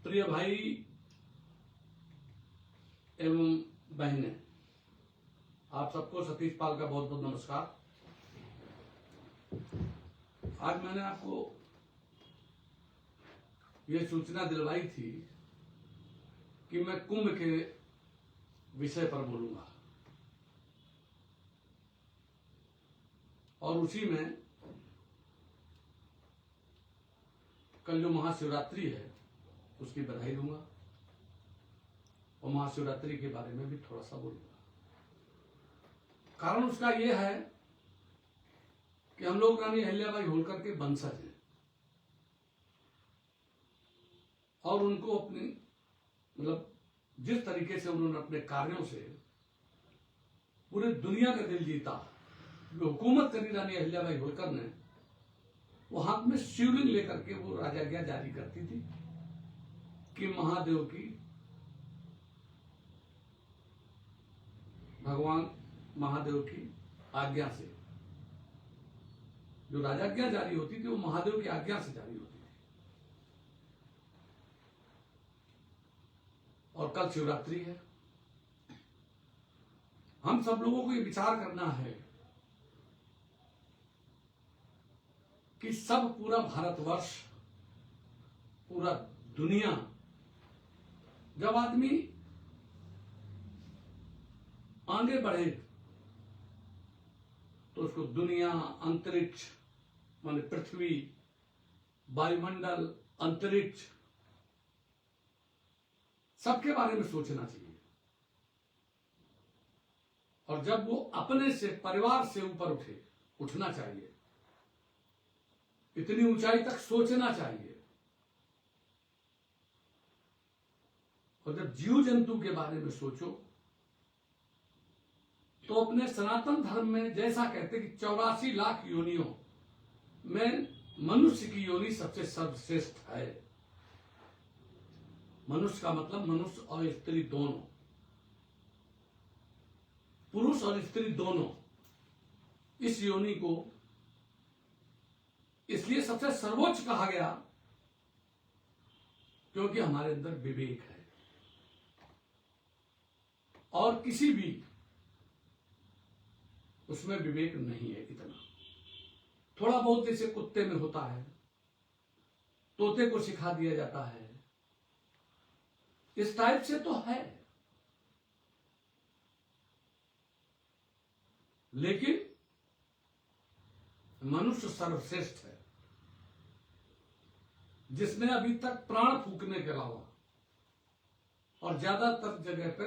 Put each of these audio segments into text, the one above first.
प्रिय भाई एवं बहनें, आप सबको सतीश पाल का बहुत बहुत नमस्कार। आज मैंने आपको ये सूचना दिलवाई थी कि मैं कुंभ के विषय पर बोलूंगा और उसी में कल जो महाशिवरात्रि है उसकी बधाई दूंगा और महाशिवरात्रि के बारे में भी थोड़ा सा बोलूंगा। कारण उसका यह है कि हम लोग रानी अहिल्याबाई होलकर के वंशज हैं और उनको अपनी मतलब जिस तरीके से उन्होंने अपने कार्यों से पूरे दुनिया का दिल जीता, जो हुकूमत करी रानी अहिल्याबाई होलकर ने, वो हाथ में शिवलिंग लेकर के वो राजाज्ञा जारी करती थी कि महादेव की, भगवान महादेव की आज्ञा से जो राजाज्ञा जारी होती थी वो महादेव की आज्ञा से जारी होती थी। और कल शिवरात्रि है। हम सब लोगों को ये विचार करना है कि सब पूरा भारतवर्ष, पूरा दुनिया, जब आदमी आगे बढ़े तो उसको दुनिया, अंतरिक्ष माने पृथ्वी, वायुमंडल, अंतरिक्ष, सबके बारे में सोचना चाहिए। और जब वो अपने से, परिवार से ऊपर उठना चाहिए, इतनी ऊंचाई तक सोचना चाहिए। और जब जीव जंतु के बारे में सोचो तो अपने सनातन धर्म में जैसा कहते कि 84 लाख योनियों में मनुष्य की योनि सबसे सर्वश्रेष्ठ है। मनुष्य का मतलब मनुष्य और स्त्री दोनों, पुरुष और स्त्री दोनों, इस योनि को इसलिए सबसे सर्वोच्च कहा गया क्योंकि हमारे अंदर विवेक है। और किसी भी उसमें विवेक नहीं है। इतना थोड़ा बहुत जैसे कुत्ते में होता है, तोते को सिखा दिया जाता है, इस टाइप से तो है। लेकिन मनुष्य सर्वश्रेष्ठ है, जिसने अभी तक प्राण फूकने के अलावा और ज्यादातर जगह पे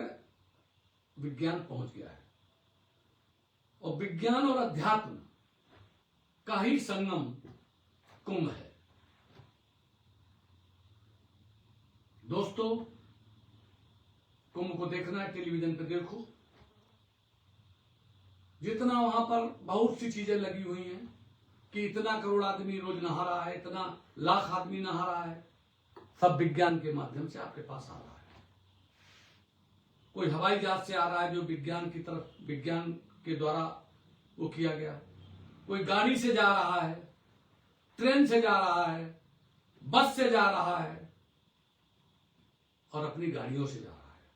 विज्ञान पहुंच गया है। और विज्ञान और अध्यात्म का ही संगम कुंभ है। दोस्तों, कुंभ को देखना है, टेलीविजन पे देखो। जितना वहां पर बहुत सी चीजें लगी हुई हैं कि इतना करोड़ आदमी रोज नहा रहा है, इतना लाख आदमी नहा रहा है, सब विज्ञान के माध्यम से आपके पास आ रहा है। कोई हवाई जहाज से आ रहा है जो विज्ञान की तरफ, विज्ञान के द्वारा वो किया गया। कोई गाड़ी से जा रहा है, ट्रेन से जा रहा है, बस से जा रहा है और अपनी गाड़ियों से जा रहा है,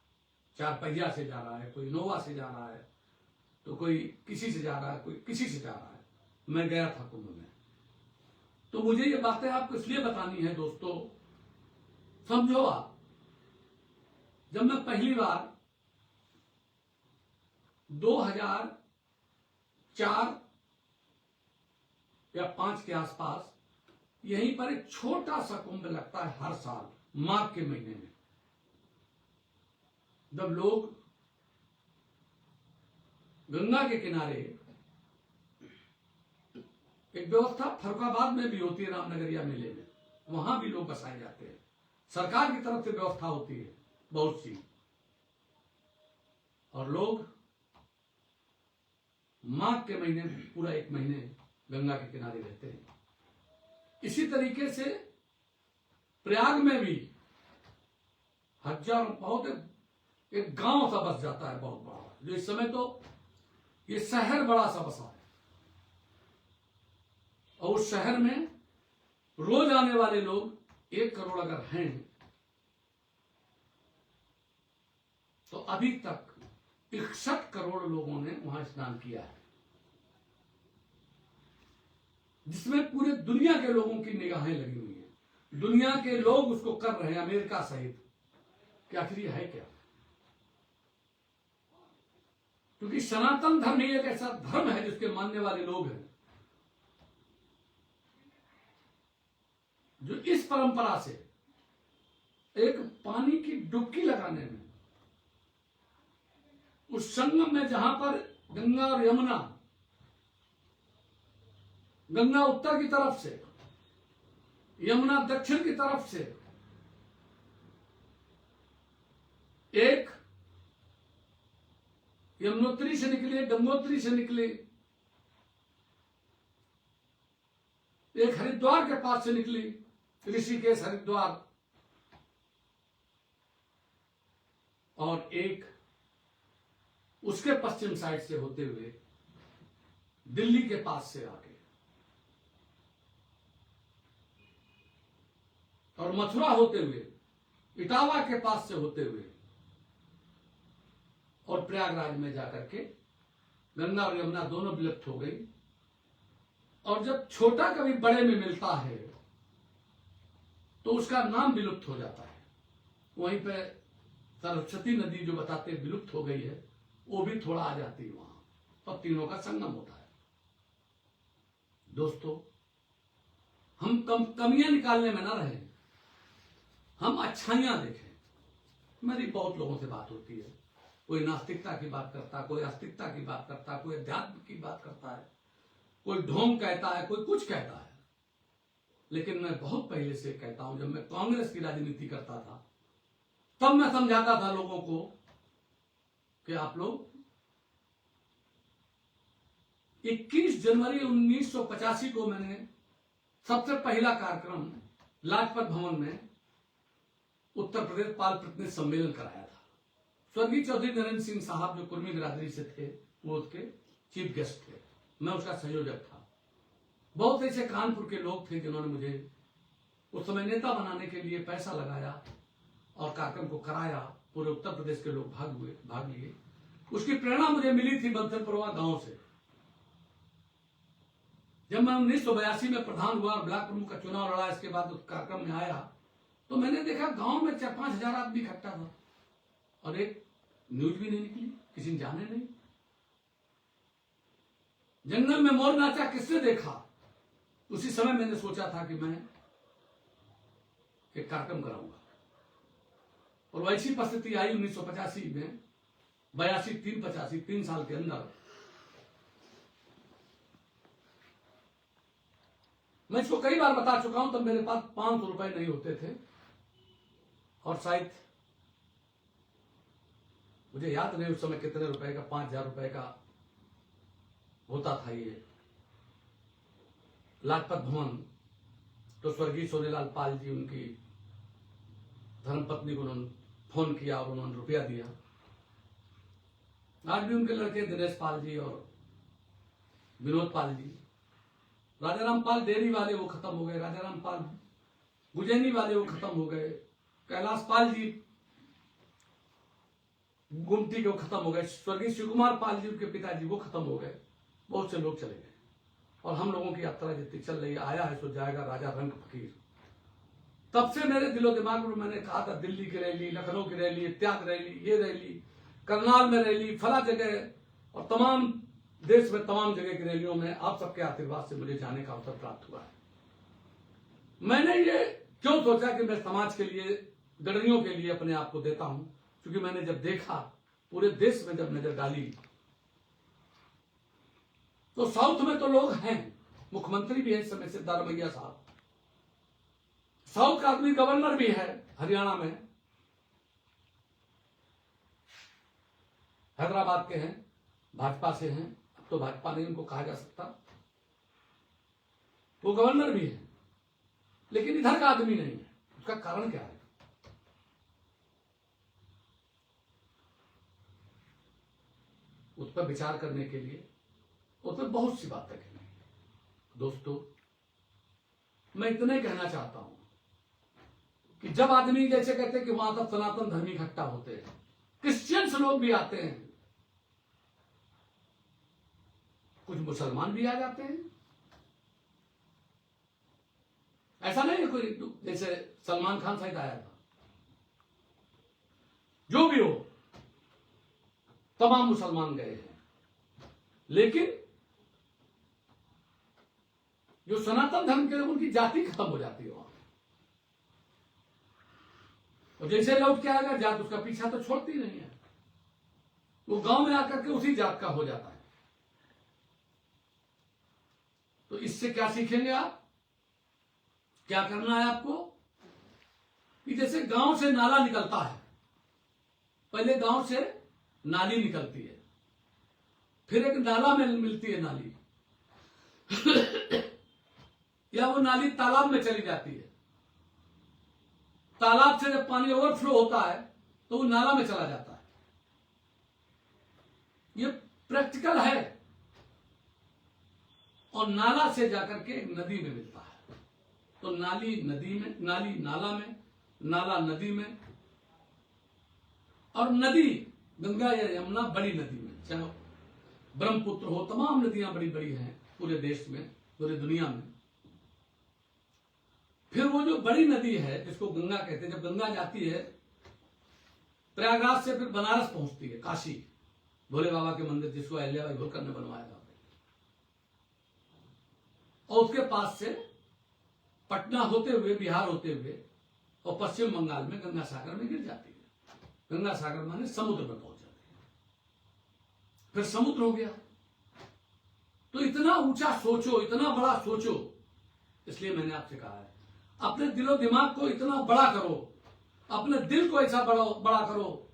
चार पहिया से जा रहा है, कोई इनोवा से जा रहा है, तो कोई किसी से जा रहा है, कोई किसी से जा रहा है। मैं गया था कुंभ में, तो मुझे ये बातें आपको इसलिए बतानी है दोस्तों। समझो आप, जब मैं पहली बार 2004 या 5 के आसपास यहीं पर एक छोटा सा कुंभ लगता है हर साल माघ के महीने में, जब लोग गंगा के किनारे, एक व्यवस्था फरुखाबाद में भी होती है, रामनगरिया मेले में, वहां भी लोग बसाए जाते हैं। सरकार की तरफ से व्यवस्था होती है बहुत सी, और लोग माघ के महीने पूरा एक महीने गंगा के किनारे रहते हैं। इसी तरीके से प्रयाग में भी हजारों, बहुत एक गांव सा बस जाता है बहुत बड़ा, जो इस समय तो ये शहर बड़ा सा बसा है। और उस शहर में रोज आने वाले लोग 1 करोड़ अगर हैं अभी तक 61 करोड़ लोगों ने वहां स्नान किया है, जिसमें पूरे दुनिया के लोगों की निगाहें लगी हुई हैं। दुनिया के लोग उसको कर रहे हैं, अमेरिका सहित, कि आखिर ये है क्या। क्योंकि सनातन धर्म ही एक ऐसा धर्म है जिसके मानने वाले लोग हैं जो इस परंपरा से एक पानी की डुबकी लगाने में, उस संगम में जहां पर गंगा और यमुना, गंगा उत्तर की तरफ से, यमुना दक्षिण की तरफ से, एक यमुनोत्री से निकले, गंगोत्री से निकले, एक हरिद्वार के पास से निकली, ऋषिकेश हरिद्वार, और एक उसके पश्चिम साइड से होते हुए दिल्ली के पास से आके, और मथुरा होते हुए, इटावा के पास से होते हुए, और प्रयागराज में जाकर के गंगा और यमुना दोनों विलुप्त हो गई। और जब छोटा कभी बड़े में मिलता है तो उसका नाम विलुप्त हो जाता है। वहीं पे सरस्वती नदी जो बताते विलुप्त हो गई है, वो भी थोड़ा आ जाती है वहां, तब तीनों का संगम होता है। दोस्तों, हम कमियां निकालने में ना रहे, हम अच्छाइयां देखें। मेरी बहुत लोगों से बात होती है, कोई नास्तिकता की बात करता है, कोई आस्तिकता की बात करता है, कोई अध्यात्म की बात करता है, कोई ढोंग कहता है, कोई कुछ कहता है। लेकिन मैं बहुत पहले से कहता हूं, जब मैं कांग्रेस की राजनीति करता था तब मैं समझाता था लोगों को कि आप लोग 21 जनवरी 1985 को मैंने सबसे पहला कार्यक्रम लाजपत भवन में उत्तर प्रदेश पाल प्रतिनिधि सम्मेलन कराया था। स्वर्गीय चौधरी नरेंद्र सिंह साहब जो कुर्मी बिरादरी से थे, वो उसके चीफ गेस्ट थे, मैं उसका संयोजक था। बहुत ऐसे कानपुर के लोग थे जिन्होंने मुझे उस समय नेता बनाने के लिए पैसा लगाया और कार्यक्रम को कराया। पूरे उत्तर प्रदेश के लोग भाग लिए। उसकी प्रेरणा मुझे मिली थी बंसलपुरवा गांव से। जब मैं 1982 में प्रधान हुआ और ब्लॉक प्रमुख का चुनाव लड़ा, इसके बाद उस कार्यक्रम में आया तो मैंने देखा गांव में 4-5 हजार आदमी इकट्ठा था और एक न्यूज भी नहीं निकली, किसी ने जाने नहीं। जंगल में मोर नाचा किसने देखा? उसी समय मैंने सोचा था कि मैं एक कार्यक्रम कराऊंगा, और वैसी परिस्थिति आई 1985 में, 82, 3 साल के अंदर मैं इसको कई बार बता चुका हूं। तब मेरे पास 500 रुपए नहीं होते थे, और शायद मुझे याद नहीं उस समय कितने रुपए का, 5,000 रुपए का होता था ये लाजपत भवन। तो स्वर्गीय सोनेलाल पाल जी, उनकी धर्मपत्नी को उन्होंने फोन किया और उन्होंने रुपया दिया। आज भी उनके लड़के दिनेश पाल जी और विनोद पाल जी, राजाराम पाल डेयरी वाले वो खत्म हो गए, राजाराम पाल गुजैनी वाले वो खत्म हो गए, कैलाश पाल जी गुमती के वो खत्म हो गए, स्वर्गीय शिवकुमार पाल जी उनके पिताजी वो खत्म हो गए, बहुत से लोग चले गए। और हम लोगों की यात्रा जितनी चल रही है, आया है सो जाएगा राजा रंग फकीर। तब से मेरे दिलो दिमाग में मैंने कहा था, दिल्ली की रैली, लखनऊ की रैली, त्याग रैली, ये रैली, करनाल में रैली, फला जगह, और तमाम देश में तमाम जगह की रैलियों में आप सबके आशीर्वाद से मुझे जाने का अवसर प्राप्त हुआ है। मैंने ये क्यों सोचा कि मैं समाज के लिए, गडरियों के लिए अपने आप को देता हूं, क्योंकि मैंने जब देखा पूरे देश में, जब नजर डाली तो साउथ में तो लोग हैं, मुख्यमंत्री भी है इस समय सिद्धारमैया साहब, साउथ का आदमी गवर्नर भी है हरियाणा में, हैदराबाद के हैं, भाजपा से हैं, अब तो भाजपा नहीं उनको कहा जा सकता, वो गवर्नर भी है, लेकिन इधर का आदमी नहीं है। उसका कारण क्या है? उस पर विचार करने के लिए उस पर बहुत सी बातें कहनी है। दोस्तों, मैं इतना ही कहना चाहता हूं कि जब आदमी जैसे कहते हैं कि वहां सब सनातन धर्मी इकट्ठा होते हैं, क्रिश्चियंस लोग भी आते हैं, कुछ मुसलमान भी आ जाते हैं। ऐसा नहीं है कोई, जैसे सलमान खान शायद आया था, जो भी हो, तमाम मुसलमान गए हैं। लेकिन जो सनातन धर्म के लोग, उनकी जाति खत्म हो जाती है वहां। और जैसे लौट के आएगा जात, उसका पीछा तो छोड़ती नहीं है, वो गांव में आकर के उसी जात का हो जाता है। तो इससे क्या सीखेंगे आप, क्या करना है आपको, कि जैसे गांव से नाला निकलता है, पहले गांव से नाली निकलती है, फिर एक नाला में मिलती है नाली या वो नाली तालाब में चली जाती है, तालाब से जब पानी ओवरफ्लो होता है तो वो नाला में चला जाता है। ये प्रैक्टिकल है। और नाला से जाकर के एक नदी में मिलता है, तो नाली नदी में, नाली नाला में, नाला नदी में, और नदी गंगा या यमुना बड़ी नदी में, चाहे ब्रह्मपुत्र हो, तमाम नदियां बड़ी बड़ी हैं पूरे देश में, पूरे दुनिया में। फिर वो जो बड़ी नदी है जिसको गंगा कहते हैं, जब गंगा जाती है प्रयागराज से, फिर बनारस पहुंचती है, काशी, भोले बाबा के मंदिर जिसको अहिल्याबाई होलकर ने बनवाया था, और उसके पास से पटना होते हुए, बिहार होते हुए, और पश्चिम बंगाल में गंगा सागर में गिर जाती है। गंगा सागर माने समुद्र में पहुंच जाती है, फिर समुद्र हो गया। तो इतना ऊंचा सोचो, इतना बड़ा सोचो। इसलिए मैंने आपसे कहा है, अपने दिलो दिमाग को इतना बड़ा करो, अपने दिल को ऐसा बड़ा करो,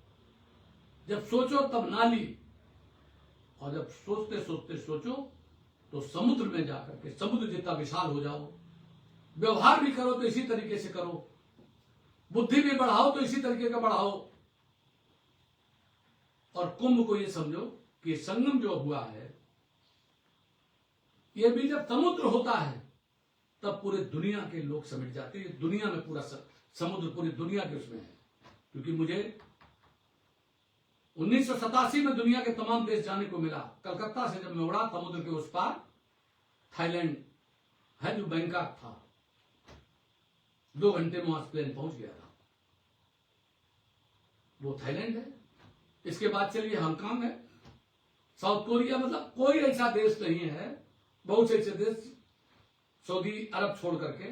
जब सोचो तब नाली, और जब सोचते सोचते सोचो तो समुद्र में जाकर के समुद्र जितना विशाल हो जाओ। व्यवहार भी करो तो इसी तरीके से करो, बुद्धि भी बढ़ाओ तो इसी तरीके का बढ़ाओ। और कुंभ को ये समझो कि संगम जो हुआ है, ये भी जब समुद्र होता है तब पूरे दुनिया के लोग समेट जाते हैं। दुनिया में पूरा समुद्र पूरी दुनिया के उसमें है। क्योंकि मुझे 1987 में दुनिया के तमाम देश जाने को मिला। कलकत्ता से जब मैं उड़ा, समुद्र के उस पार थाईलैंड है जो बैंकॉक था, 2 घंटे में वहां प्लेन पहुंच गया था, वो थाईलैंड है। इसके बाद चलिए हांगकांग है, साउथ कोरिया, मतलब कोई ऐसा देश नहीं है, बहुत से ऐसे देश, सऊदी अरब छोड़ करके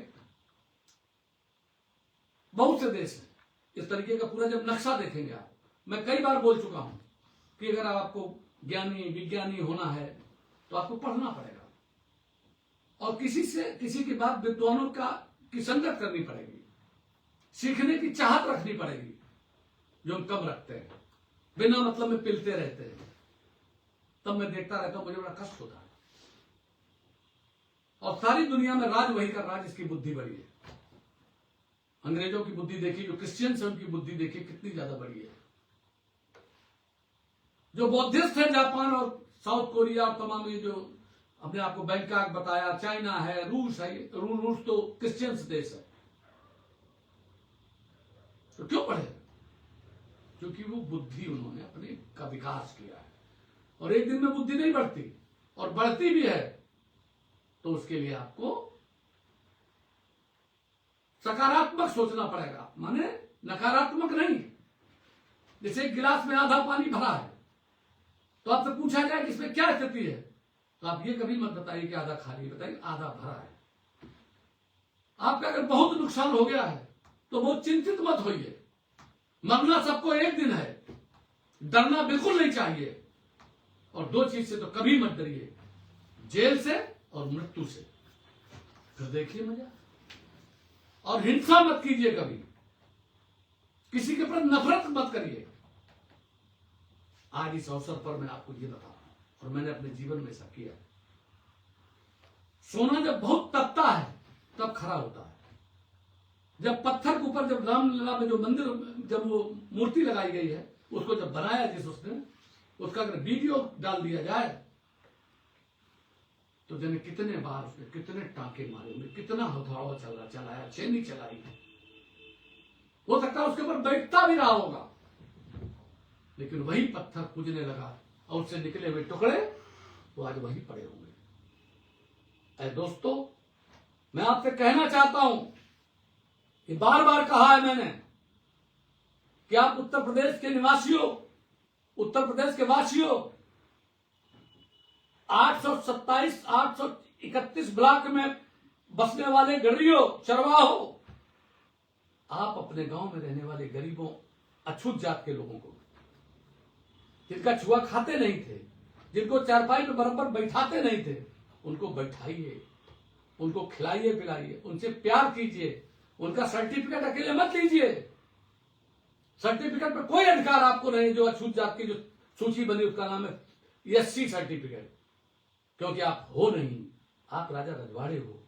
बहुत से देश हैं। इस तरीके का पूरा जब नक्शा देखेंगे आप, मैं कई बार बोल चुका हूं कि अगर आपको ज्ञानी विज्ञानी होना है तो आपको पढ़ना पड़ेगा, और किसी की बात विद्वानों की संगत करनी पड़ेगी, सीखने की चाहत रखनी पड़ेगी, जो हम कम रखते हैं, बिना मतलब में पिलते रहते हैं। तब मैं देखता रहता हूं, मुझे बड़ा कष्ट होता है। और सारी दुनिया में राज वही कर रहा है जिसकी बुद्धि बड़ी है। अंग्रेजों की बुद्धि देखी, जो क्रिश्चियंस है उनकी बुद्धि देखी कितनी ज्यादा बड़ी है। जो बौद्धिस्ट है जापान और साउथ कोरिया और तमाम ये जो अपने आपको बैंकॉक बताया, चाइना है, रूस है, रूस तो क्रिश्चियंस देश है। तो क्यों पढ़े? क्योंकि वो बुद्धि उन्होंने अपने का विकास किया है। और एक दिन में बुद्धि नहीं बढ़ती, और बढ़ती भी है तो उसके लिए आपको सकारात्मक सोचना पड़ेगा, माने नकारात्मक नहीं। जैसे एक गिलास में आधा पानी भरा है, तो आपसे पूछा जाए कि इसमें क्या स्थिति है, तो आप ये कभी मत बताइए कि आधा खाली, बताइए आधा भरा है। आपका अगर बहुत नुकसान हो गया है तो बहुत चिंतित मत होइए। मरना सबको एक दिन है, डरना बिल्कुल नहीं चाहिए। और 2 चीज से तो कभी मत डरिए, जेल से और मृत्यु से। फिर देखिए मजा। और हिंसा मत कीजिए, कभी किसी के प्रति नफरत मत करिए। आज इस अवसर पर मैं आपको ये बता रहा हूं, और मैंने अपने जीवन में ऐसा किया। सोना जब बहुत तपता है तब खरा होता है। जब पत्थर के ऊपर, जब रामलला में जो मंदिर, जब वो मूर्ति लगाई गई है, उसको जब बनाया जिस उसने, उसका अगर वीडियो डाल दिया जाए तो जाने कितने बार उसने कितने टांके मारे होंगे, कितना हथौड़ा चलाया, चैनी चलाई। हो सकता है उसके ऊपर बैठता भी रहा होगा, लेकिन वही पत्थर पूजने लगा और उससे निकले हुए टुकड़े तो आज वही पड़े होंगे। ऐ दोस्तों, मैं आपसे कहना चाहता हूं कि बार बार कहा है मैंने कि आप उत्तर प्रदेश के निवासियों, उत्तर प्रदेश के वासियों, 831 ब्लॉक में बसने वाले गरीबों, चरवाहों, आप अपने गांव में रहने वाले गरीबों, अछूत जात के लोगों को, जिनका छुआ खाते नहीं थे, जिनको चारपाई पे बराबर बैठाते नहीं थे, उनको बैठाइए, उनको खिलाइए पिलाइए, उनसे प्यार कीजिए। उनका सर्टिफिकेट अकेले मत लीजिए। सर्टिफिकेट पे कोई अधिकार आपको नहीं। जो अछूत जात की जो सूची बनी उसका नाम है एससी सर्टिफिकेट, क्योंकि आप हो नहीं, आप राजा रजवाड़े हो,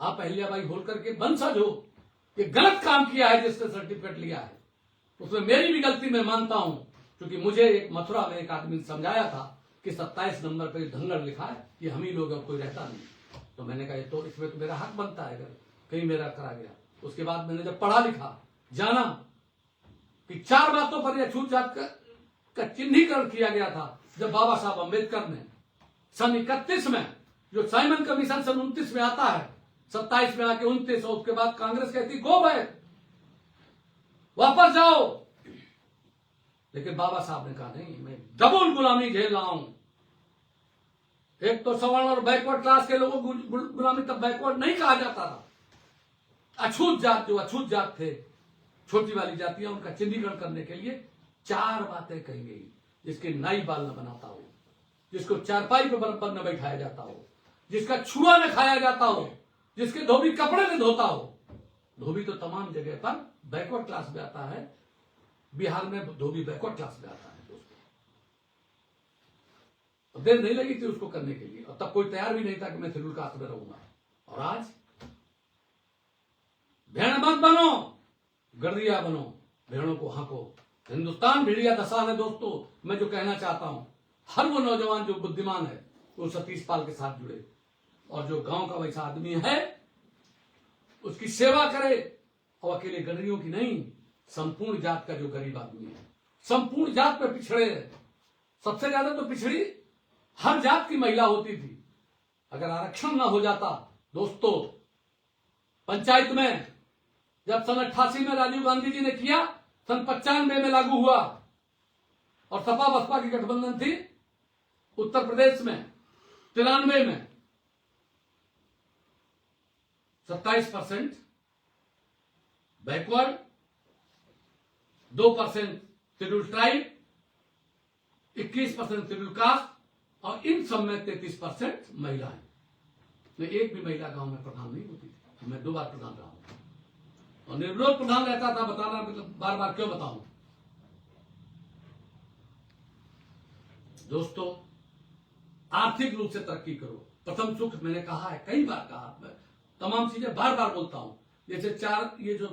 आप अहिल्याबाई होलकर के वंशज हो। ये गलत काम किया है जिसने सर्टिफिकेट लिया है, उसमें मेरी भी गलती मैं मानता हूं, क्योंकि मुझे एक मथुरा में एक आदमी ने समझाया था कि 27 नंबर पे धंगर लिखा है, ये हम ही लोग हैं, कोई रहता नहीं। तो मैंने कहा ये तो इसमें तो मेरा हक बनता है अगर कहीं मेरा करा गया। उसके बाद मैंने जब पढ़ा लिखा, जाना कि 4 बातों पर यह छूत जात का चिन्हीकरण किया गया था। जब बाबा साहब अम्बेडकर ने सन 31 में, जो साइमन कमीशन सन 29 में आता है, 27 में आके 29, और उसके बाद कांग्रेस कहती गो बैक, वापस जाओ। लेकिन बाबा साहब ने कहा नहीं, मैं डबल गुलामी झेल रहा हूं। एक तो सवर्ण और बैकवर्ड क्लास के लोगों को गुलामी, तब बैकवर्ड नहीं कहा जाता था। अछूत जात, जो अछूत जात थे, छोटी वाली जातियां, उनका चिन्हीकरण करने के लिए 4 बातें कही गई, जिसके नाई बाल न बनाता हो, जिसको चारपाई पे बराबर न बैठाया जाता हो, जिसका छुआ न खाया जाता हो, जिसके धोबी कपड़े न धोता हो। धोबी तो तमाम जगह पर बैकवर्ड क्लास में आता है, बिहार में धोबी बैकवर्ड क्लास में आता है दोस्तों। देर नहीं लगी थी उसको करने के लिए, और तब कोई तैयार भी नहीं था कि मैं शेड्यूल कास्ट में रहूंगा। और आज भेड़ मत बनो, गड़िया बनो, भेड़ों को हाँको। हिंदुस्तान भेड़िया दशा है दोस्तों। मैं जो कहना चाहता हूं, हर वो नौजवान जो बुद्धिमान है वो सतीश पाल के साथ जुड़े, और जो गांव का वैसा आदमी है उसकी सेवा करे, और अकेले गरीबों की नहीं, संपूर्ण जात का जो गरीब आदमी है, संपूर्ण जात पे पिछड़े है। सबसे ज्यादा तो पिछड़ी हर जात की महिला होती थी। अगर आरक्षण ना हो जाता दोस्तों, पंचायत में जब सन 88 में राजीव गांधी जी ने किया, सन 95 में लागू हुआ, और सपा बसपा की गठबंधन थी उत्तर प्रदेश में 93 में 27% backward, 2% schedule tribe, 21% schedule caste, और इन सब में 33% महिलाएं। मैं एक भी महिला गांव में प्रधान नहीं होती थी। मैं 2 बार प्रधान रहा हूं, और निर्विरोध प्रधान रहता था। बताना मतलब बार बार क्यों बताऊं दोस्तों। आर्थिक रूप से तरक्की करो। प्रथम सुख मैंने कहा है, कई बार कहा, मैं तमाम चीजें बार बार बोलता हूं। जैसे 4 ये जो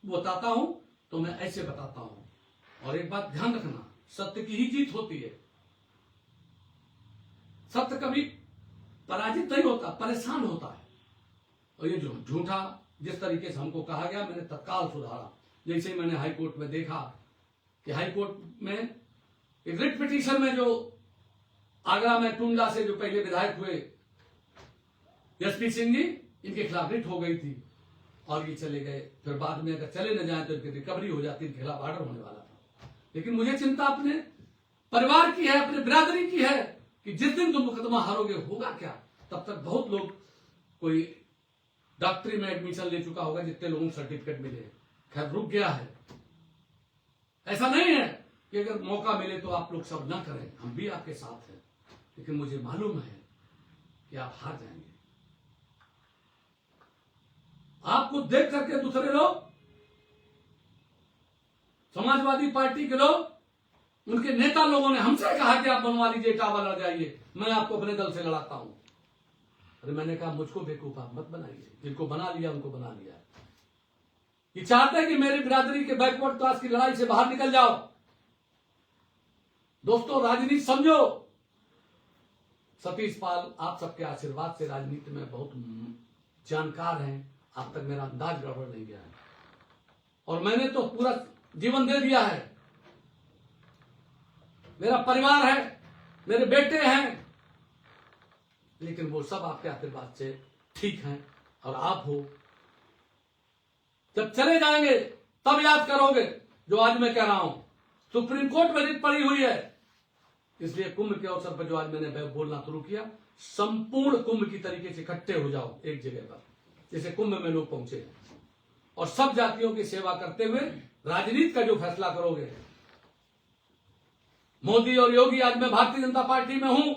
बताता हूं तो मैं ऐसे बताता हूं। और एक बात ध्यान रखना, सत्य की ही जीत होती है। सत्य कभी पराजित नहीं होता, परेशान होता है। और ये जो झूठा जिस तरीके से हमको कहा गया, मैंने तत्काल सुधारा। जैसे ही मैंने हाईकोर्ट में देखा कि हाईकोर्ट में एक रिट पिटीशन में, जो आगरा में टूंडा से जो पहले विधायक हुए एसपी सिंह जी, इनके खिलाफ रिट हो गई थी, और ये चले गए। फिर बाद में अगर चले न जाए तो इनकी रिकवरी हो जाती, इनके खिलाफ ऑर्डर होने वाला था। लेकिन मुझे चिंता अपने परिवार की है, अपने बिरादरी की है, कि जिस दिन तुम मुकदमा हारोगे होगा क्या। तब तक बहुत लोग, कोई डॉक्टरी में एडमिशन ले चुका होगा, जितने लोगों को सर्टिफिकेट मिले, खैर रुक गया है। ऐसा नहीं है कि अगर मौका मिले तो आप लोग सब ना करें, हम भी आपके साथ हैं। लेकिन मुझे मालूम है कि आप हार जाएंगे। आपको देख करके दूसरे लोग, समाजवादी पार्टी के लोग, उनके नेता लोगों ने हमसे कहा कि आप बनवा लीजिए, टावर लड़ जाइए, मैं आपको अपने दल से लड़ाता हूं। अरे मैंने कहा मुझको बेवकूफ आप मत बनाइए, जिनको बना लिया उनको बना लिया। ये चाहते हैं कि मेरी बिरादरी के बैकवर्ड क्लास की लड़ाई से बाहर निकल जाओ। दोस्तों, राजनीति समझो। सतीश पाल आप सबके आशीर्वाद से राजनीति में बहुत जानकार हैं। अब तक मेरा अंदाज गड़बड़ नहीं गया है, और मैंने तो पूरा जीवन दे दिया है। मेरा परिवार है, मेरे बेटे हैं, लेकिन वो सब आपके आशीर्वाद से ठीक हैं और आप हो। जब चले जाएंगे तब याद करोगे जो आज मैं कह रहा हूं। सुप्रीम कोर्ट में रिट पड़ी हुई है, इसलिए कुंभ के अवसर पर जो आज मैंने बोलना शुरू किया, संपूर्ण कुंभ की तरीके से इकट्ठे हो जाओ एक जगह पर, जैसे कुंभ में लोग पहुंचे हैं, और सब जातियों की सेवा करते हुए राजनीति का जो फैसला करोगे। मोदी और योगी, आज मैं भारतीय जनता पार्टी में हूं,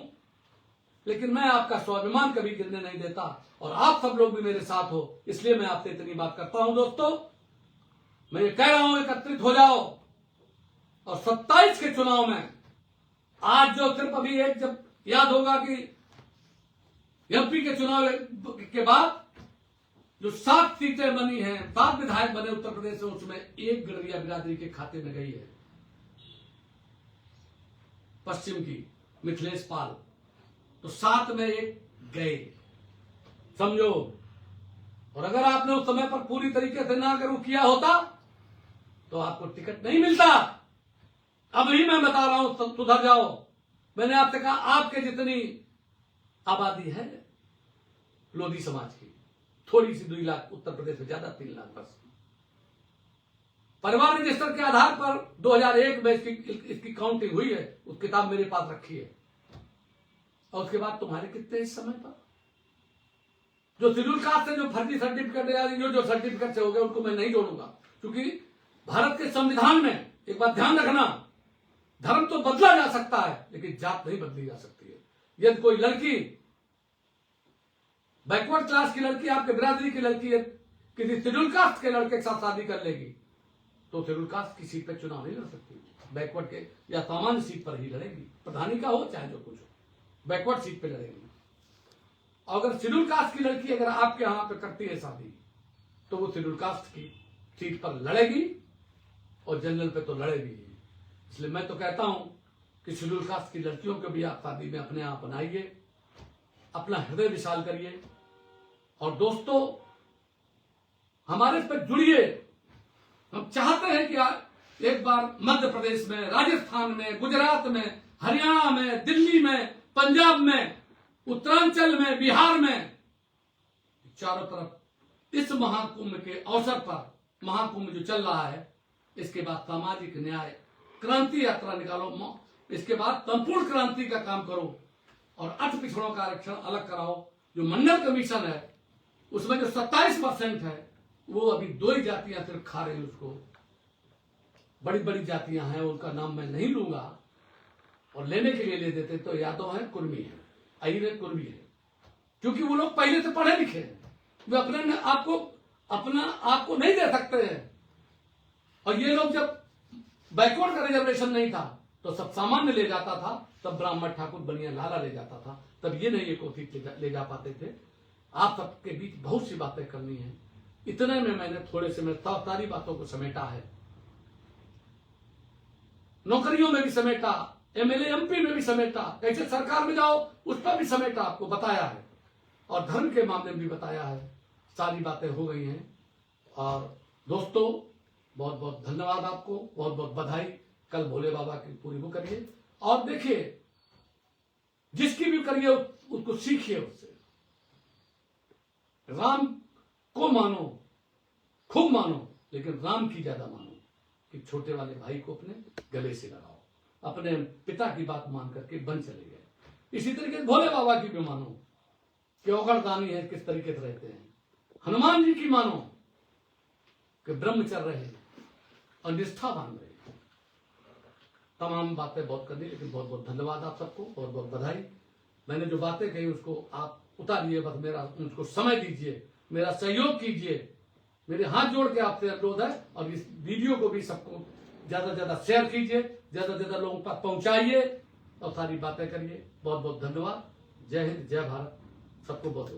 लेकिन मैं आपका स्वाभिमान कभी गिरने नहीं देता, और आप सब लोग भी मेरे साथ हो, इसलिए मैं आपसे इतनी बात करता हूं। दोस्तों, मैं ये कह रहा हूं, एकत्रित हो जाओ, और 27 के चुनाव में आज जो सिर्फ अभी एक, जब याद होगा कि एमपी के चुनाव के बाद जो 7 सीटें बनी हैं, 7 विधायक बने उत्तर प्रदेश में, उसमें एक गड़रिया बिरादरी के खाते में गई है, पश्चिम की मिथिलेश पाल, तो 7 में एक गए, समझो। और अगर आपने उस समय पर पूरी तरीके से ना अगर वो किया होता तो आपको टिकट नहीं मिलता। अब ही मैं बता रहा हूं, सुधर जाओ। मैंने आपसे कहा, आपके जितनी आबादी है लोधी समाज की, थोड़ी सी 2 लाख, उत्तर प्रदेश में ज्यादा 3 लाख बस। परिवार रजिस्टर के आधार पर 2001 में इसकी काउंटिंग हुई है, उस किताब मेरे पास रखी है। और उसके बाद तुम्हारे कितने इस समय पर जो शेड्यूल कास्ट से जो फर्जी सर्टिफिकेट या जो सर्टिफिकेट से हो गए, उनको मैं नहीं जोड़ूंगा, क्योंकि भारत के संविधान में एक बात ध्यान रखना, धर्म तो बदला जा सकता है लेकिन जात नहीं बदली जा सकती है। यदि कोई लड़की, बैकवर्ड क्लास की लड़की, आपके बिरादरी की लड़की किसी शेड्यूल कास्ट के लड़के के साथ शादी कर लेगी, तो शेड्यूल कास्ट की सीट पर चुनाव नहीं लड़ सकती, बैकवर्ड के या सामान्य सीट पर ही लड़ेगी, प्रधानी का हो चाहे जो कुछ हो, बैकवर्ड सीट पे लड़ेगी। अगर शेड्यूल कास्ट की लड़की अगर आपके यहां पे करती है शादी, तो वो शेड्यूल कास्ट की सीट पर लड़ेगी और जनरल पे तो लड़ेगी। इसलिए मैं तो कहता हूं कि शेड्यूल कास्ट की लड़कियों को भी आप शादी में अपने आप बनाइए, अपना हृदय विशाल करिए, और दोस्तों हमारे पर जुड़िए। हम चाहते हैं कि एक बार मध्य प्रदेश में, राजस्थान में, गुजरात में, हरियाणा में, दिल्ली में, पंजाब में, उत्तरांचल में, बिहार में, चारों तरफ इस महाकुंभ के अवसर पर, महाकुंभ जो चल रहा है, इसके बाद सामाजिक न्याय क्रांति यात्रा निकालो, इसके बाद संपूर्ण क्रांति का काम करो, और 8 पिछड़ों का आरक्षण अलग कराओ। जो मंडल कमीशन है उसमें जो 27% है, वो अभी 2 ही जातियां सिर्फ खा रही उसको, बड़ी बड़ी जातियां हैं, उनका नाम मैं नहीं लूंगा, और लेने के लिए ले देते तो यादव है, कुर्मी है, अहिर है, कुर्मी है, क्योंकि वो लोग पहले से पढ़े लिखे हैं, वे अपना आपको नहीं दे सकते हैं। और ये लोग जब बैकवर्ड का रिजर्वेशन नहीं था तो सब सामान्य ले जाता था, तब ब्राह्मण, ठाकुर, बनिया, लाला ले जाता था, तब ये नहीं एक सीट ले जा पाते थे। आप सबके बीच बहुत सी बातें करनी है, इतने में मैंने थोड़े से सारी बातों को समेटा है, नौकरियों में भी समेटा, एमएलए एमपी में भी समेटा, कैसे सरकार में जाओ उस पर भी समेटा, आपको बताया है, और धर्म के मामले में भी बताया है, सारी बातें हो गई हैं। और दोस्तों बहुत बहुत धन्यवाद आपको, बहुत बहुत बधाई। कल भोले बाबा की पूरी वो करिए, और देखिए जिसकी भी करिए उसको सीखिए, उससे राम को मानो, खूब मानो, लेकिन राम की ज्यादा मानो, कि छोटे वाले भाई को अपने गले से लगाओ, अपने पिता की बात मान करके बन चले गए। इसी तरीके भोले बाबा की भी मानो कि औगणदानी है, किस तरीके से रहते हैं। हनुमान जी की मानो कि ब्रह्मचर्य रहे और निष्ठावान रहे। तमाम बातें बहुत कर दी, लेकिन बहुत बहुत धन्यवाद आप सबको, बहुत बहुत बधाई। मैंने जो बातें कही उसको आप उतारिए, बस मेरा उनको समय दीजिए, मेरा सहयोग कीजिए, मेरे हाथ जोड़ के आपसे अनुरोध है। और इस वीडियो को भी सबको ज्यादा से ज्यादा शेयर कीजिए, ज्यादा से ज्यादा लोगों तक पहुंचाइए और सारी बातें करिए। बहुत बहुत धन्यवाद। जय हिंद, जय भारत, सबको बहुत